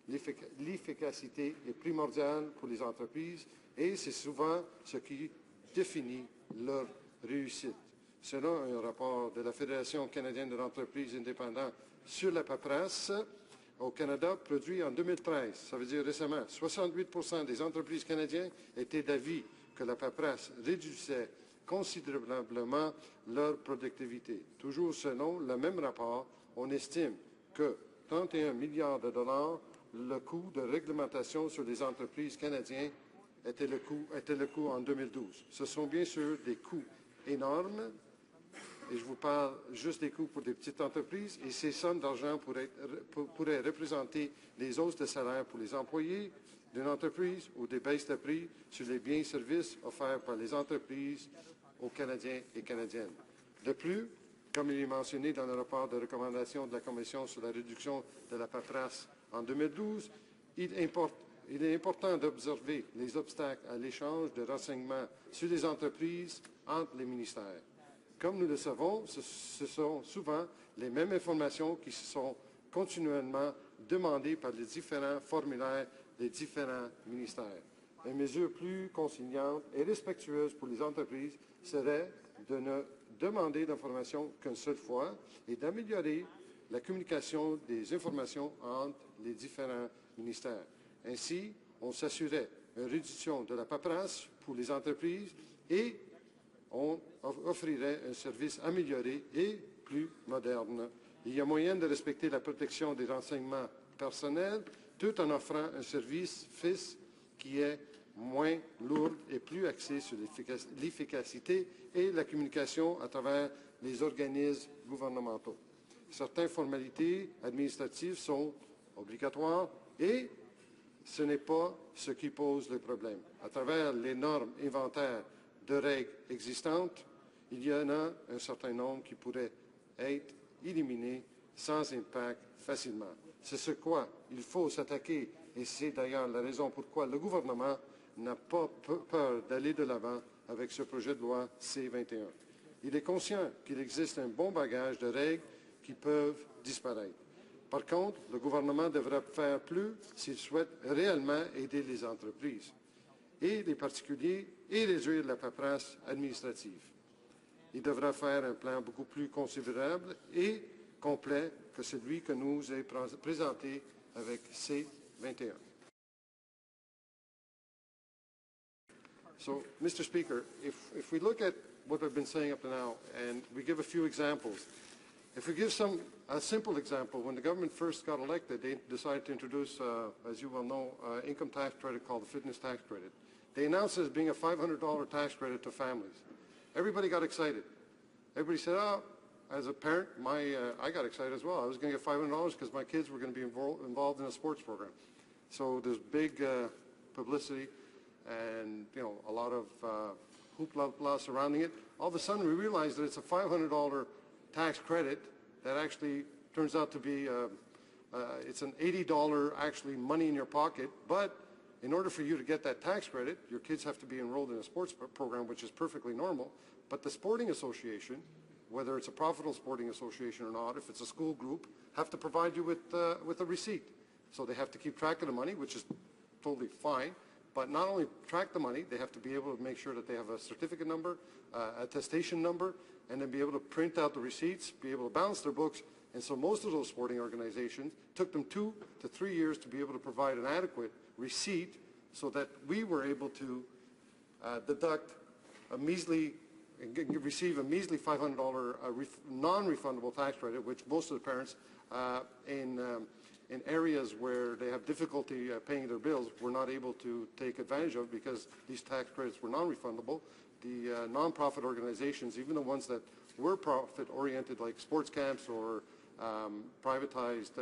l'efficacité est primordiale pour les entreprises et c'est souvent ce qui définit leur réussite. Selon un rapport de la Fédération canadienne de l'entreprise indépendante sur la paperasse, au Canada, produit en 2013, ça veut dire récemment, 68% des entreprises canadiennes étaient d'avis que la paperasse réduisait considérablement leur productivité. Toujours selon le même rapport, on estime que 31 milliards de dollars, le coût de réglementation sur les entreprises canadiennes était le coût en 2012. Ce sont bien sûr des coûts énormes, et je vous parle juste des coûts pour des petites entreprises, et ces sommes d'argent pourraient représenter les hausses de salaire pour les employés d'une entreprise ou des baisses de prix sur les biens et services offerts par les entreprises aux Canadiens et Canadiennes. De plus, comme il est mentionné dans le rapport de recommandation de la Commission sur la réduction de la paperasse en 2012, il est important d'observer les obstacles à l'échange de renseignements sur les entreprises entre les ministères. Comme nous le savons, ce sont souvent les mêmes informations qui sont continuellement demandées par les différents formulaires des différents ministères. Une mesure plus conciliante et respectueuse pour les entreprises serait de ne demander d'informations qu'une seule fois et d'améliorer la communication des informations entre les différents ministères. Ainsi, on s'assurait une réduction de la paperasse pour les entreprises et on offrirait un service amélioré et plus moderne. Il y a moyen de respecter la protection des renseignements personnels tout en offrant un service qui est moins lourd et plus axé sur l'efficacité et la communication à travers les organismes gouvernementaux. Certaines formalités administratives sont obligatoires et ce n'est pas ce qui pose le problème. À travers l'énorme inventaire de règles existantes, il y en a un certain nombre qui pourraient être éliminées sans impact facilement. C'est ce quoi il faut s'attaquer et c'est d'ailleurs la raison pourquoi le gouvernement n'a pas peur d'aller de l'avant avec ce projet de loi C-21. Il est conscient qu'il existe un bon bagage de règles qui peuvent disparaître. Par contre, le gouvernement devra faire plus s'il souhaite réellement aider les entreprises et les particuliers et réduire la paperasse administrative. Il devra faire un plan beaucoup plus considérable et complet que celui que nous avons présenté avec C-21. So, Mr. Speaker, if we look at what we've been saying up to now and we give a few examples, if we give a simple example, when the government first got elected, they decided to introduce, as you well know, an income tax credit called the fitness tax credit. They announced it as being a $500 tax credit to families. Everybody got excited. Everybody said, oh, as a parent, I got excited as well. I was going to get $500 because my kids were going to be involved in a sports program. So there's big publicity and, you know, a lot of hoopla surrounding it. All of a sudden, we realized that it's a $500 tax credit that actually turns out to be, it's an $80 actually money in your pocket, but in order for you to get that tax credit, your kids have to be enrolled in a sports program, which is perfectly normal, but the sporting association, whether it's a profitable sporting association or not, if it's a school group, have to provide you with a receipt. So they have to keep track of the money, which is totally fine, but not only track the money, they have to be able to make sure that they have a certificate number, attestation number, and then be able to print out the receipts, be able to balance their books. And so most of those sporting organizations took them 2 to 3 years to be able to provide an adequate receipt so that we were able to deduct a measly, receive a measly $500 non-refundable tax credit, which most of the parents in areas where they have difficulty paying their bills were not able to take advantage of because these tax credits were non-refundable. The non-profit organizations, even the ones that were profit-oriented like sports camps or privatized,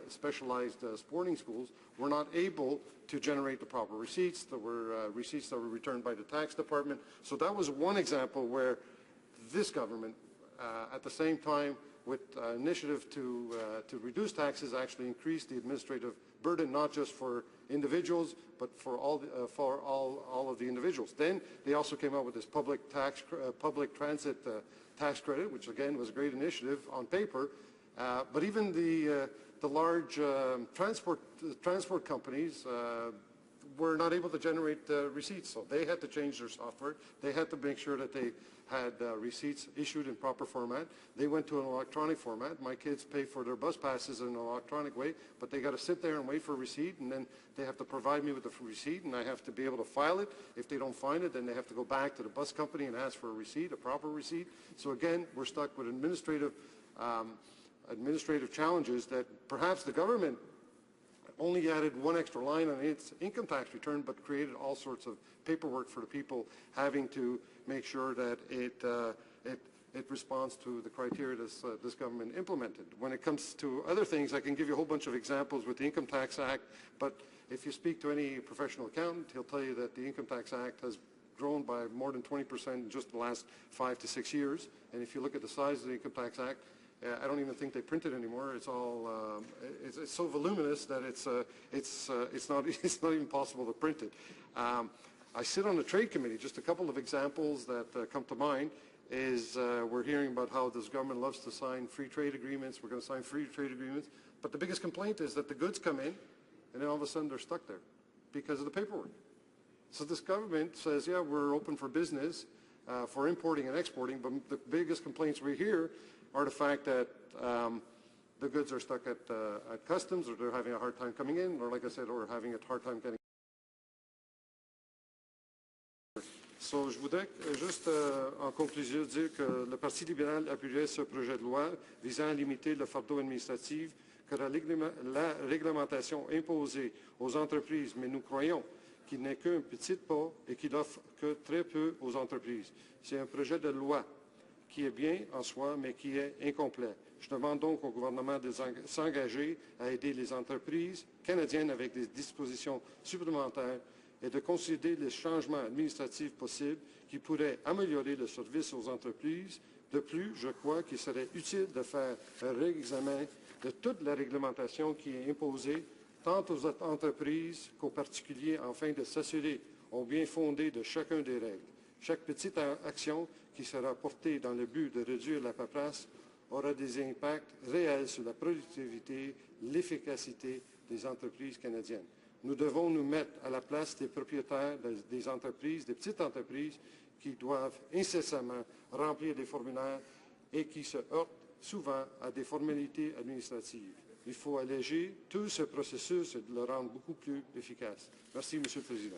specialized sporting schools, were not able to generate the proper receipts. There were receipts that were returned by the tax department. So that was one example where this government, at the same time, with initiative to reduce taxes, actually increased the administrative burden, not just for individuals, but for all of the individuals. Then they also came out with this public transit tax credit, which again was a great initiative on paper. But even the the large transport companies were not able to generate receipts, so they had to change their software. They had to make sure that they had receipts issued in proper format. They went to an electronic format. My kids pay for their bus passes in an electronic way, but they got to sit there and wait for a receipt, and then they have to provide me with the receipt, and I have to be able to file it. If they don't find it, then they have to go back to the bus company and ask for a receipt, a proper receipt. So again, we're stuck with administrative challenges that perhaps the government only added one extra line on its income tax return, but created all sorts of paperwork for the people having to make sure that it responds to the criteria this government implemented. When it comes to other things, I can give you a whole bunch of examples with the Income Tax Act, but if you speak to any professional accountant, he'll tell you that the Income Tax Act has grown by more than 20% in just the last 5 to 6 years. And if you look at the size of the Income Tax Act, I don't even think they print it anymore. It's all it's so voluminous that it's not even possible to print it. I sit on the trade committee. Just a couple of examples that come to mind is we're hearing about how this government loves to sign free trade agreements. We're going to sign free trade agreements, but the biggest complaint is that the goods come in, and then all of a sudden they're stuck there because of the paperwork. So this government says, yeah, we're open for business for importing and exporting, but the biggest complaints we hear are the fact that the goods are stuck at customs, or they're having a hard time coming in, or like I said, or having a hard time getting. So, je voudrais juste en conclusion dire que le Parti libéral appuierait ce projet de loi visant à limiter le fardeau administratif que la réglementation imposée aux entreprises, mais nous croyons qu'il n'est qu'un petit pas et qu'il offre que très peu aux entreprises. C'est un projet de loi qui est bien en soi, mais qui est incomplet. Je demande donc au gouvernement de s'engager à aider les entreprises canadiennes avec des dispositions supplémentaires et de considérer les changements administratifs possibles qui pourraient améliorer le service aux entreprises. De plus, je crois qu'il serait utile de faire un réexamen de toute la réglementation qui est imposée tant aux entreprises qu'aux particuliers afin de s'assurer au bien fondé de chacun des règles. Chaque petite action qui sera portée dans le but de réduire la paperasse aura des impacts réels sur la productivité, l'efficacité des entreprises canadiennes. Nous devons nous mettre à la place des propriétaires des entreprises, des petites entreprises qui doivent incessamment remplir des formulaires et qui se heurtent souvent à des formalités administratives. Il faut alléger tout ce processus et le rendre beaucoup plus efficace. Merci, Monsieur le Président.